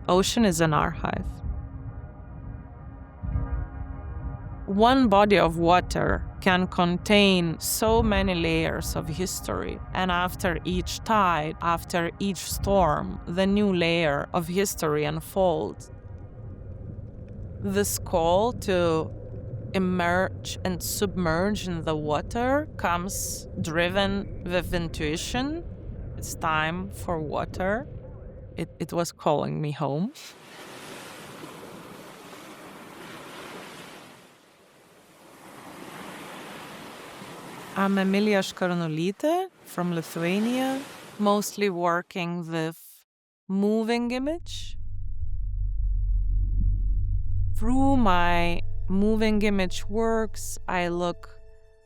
ocean is an archive. One body of water can contain so many layers of history, and after each tide, after each storm, the new layer of history unfolds. This call to emerge and submerge in the water comes driven with intuition. It's time for water. It was calling me home. I'm Emilija Škarnulytė from Lithuania, mostly working with moving image. Through my moving image works, I look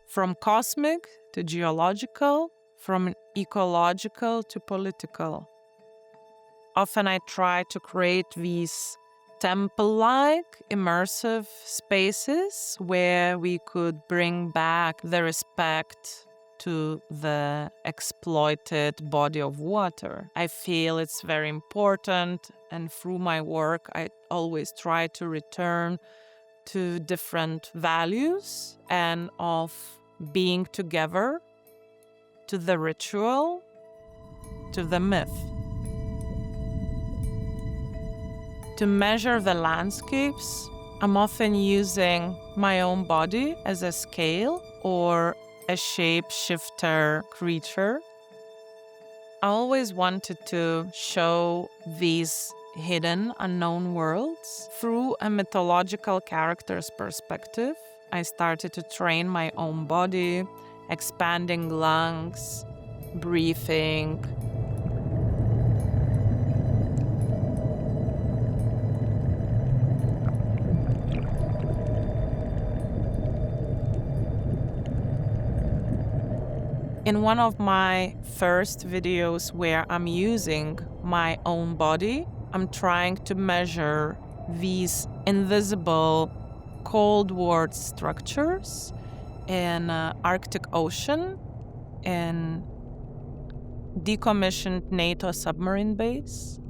from cosmic to geological, from ecological to political. Often I try to create these temple-like immersive spaces where we could bring back the respect to the exploited body of water. I feel it's very important, and through my work I always try to return to different values and of being together, to the ritual, to the myth. To measure the landscapes, I'm often using my own body as a scale or a shape-shifter creature. I always wanted to show these hidden, unknown worlds through a mythological character's perspective. I started to train my own body, expanding lungs, breathing. In one of my first videos where I'm using my own body, I'm trying to measure these invisible Cold War structures in Arctic Ocean, in decommissioned NATO submarine base,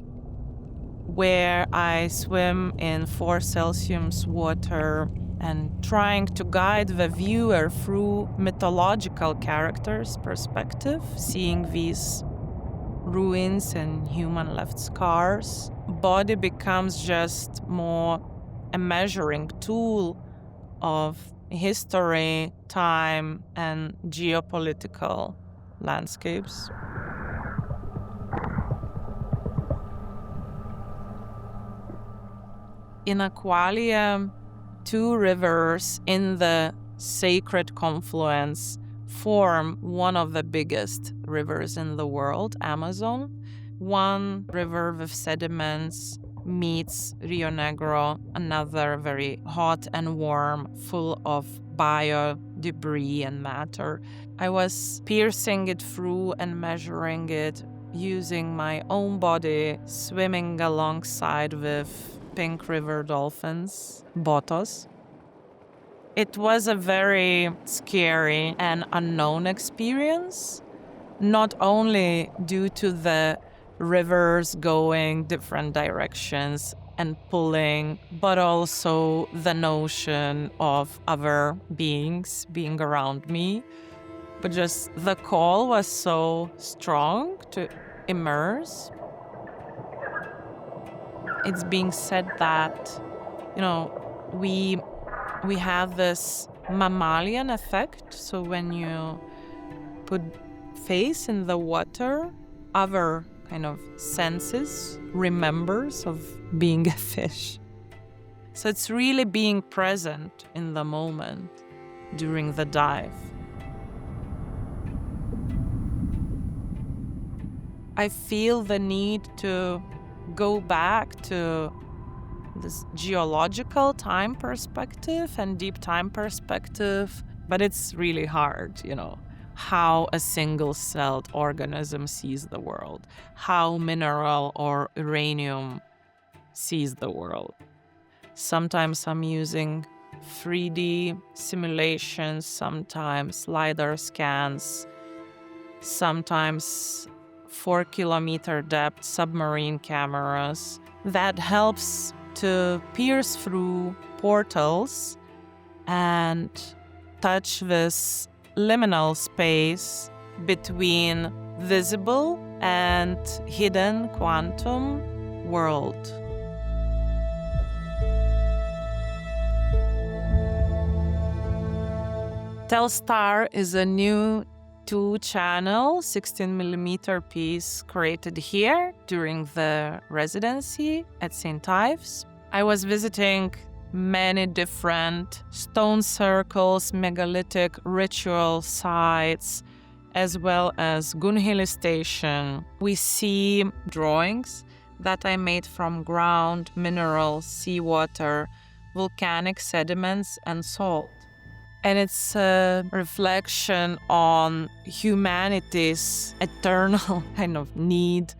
where I swim in 4 Celsius water and trying to guide the viewer through mythological characters' perspective, seeing these ruins and human left scars. Body becomes just more a measuring tool of history, time, and geopolitical landscapes. In Æqualia, 2 rivers in the sacred confluence form one of the biggest rivers in the world, Amazon. One river with sediments meets Rio Negro, another very hot and warm, full of bio debris and matter. I was piercing it through and measuring it using my own body, swimming alongside with pink river dolphins, botos. It was a very scary and unknown experience, not only due to the rivers going different directions and pulling, but also the notion of other beings being around me. But just the call was so strong to immerse. It's being said that, we have this mammalian effect. So when you put face in the water, other kind of senses remembers of being a fish. So it's really being present in the moment during the dive. I feel the need to go back to this geological time perspective and deep time perspective, but it's really hard, how a single-celled organism sees the world, how mineral or uranium sees the world. Sometimes I'm using 3D simulations, sometimes LiDAR scans, sometimes 4-kilometer depth submarine cameras that helps to pierce through portals and touch this liminal space between visible and hidden quantum world. Telstar is a new 2-channel 16mm piece created here during the residency at St Ives. I was visiting many different stone circles, megalithic ritual sites, as well as Gunhili Station. We see drawings that I made from ground, minerals, seawater, volcanic sediments, and salt. And it's a reflection on humanity's eternal kind of need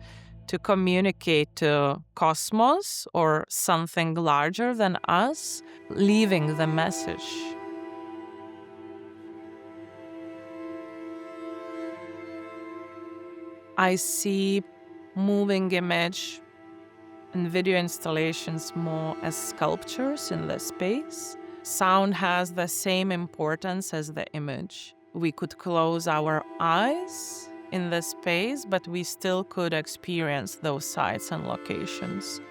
to communicate to cosmos or something larger than us, leaving the message. I see moving image and video installations more as sculptures in the space. Sound has the same importance as the image. We could close our eyes in the space, but we still could experience those sites and locations.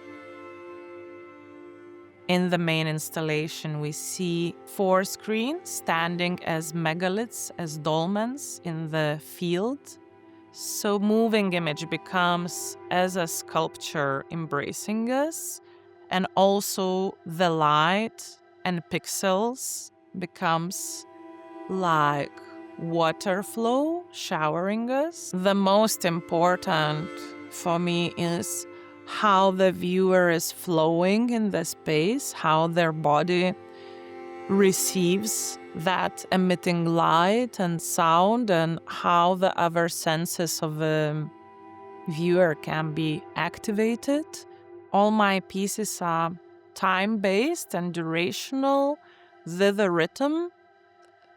In the main installation, we see 4 screens standing as megaliths, as dolmens in the field. So moving image becomes as a sculpture embracing us, and also the light and pixels becomes like water flow showering us. The most important for me is how the viewer is flowing in the space, how their body receives that emitting light and sound, and how the other senses of the viewer can be activated. All my pieces are time-based and durational, with the rhythm.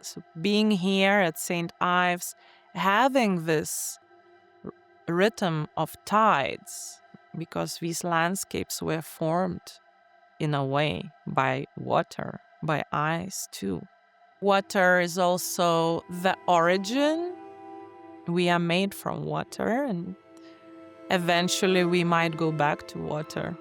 So being here at St Ives, having this rhythm of tides, because these landscapes were formed in a way by water, by ice too. Water is also the origin. We are made from water, and eventually we might go back to water.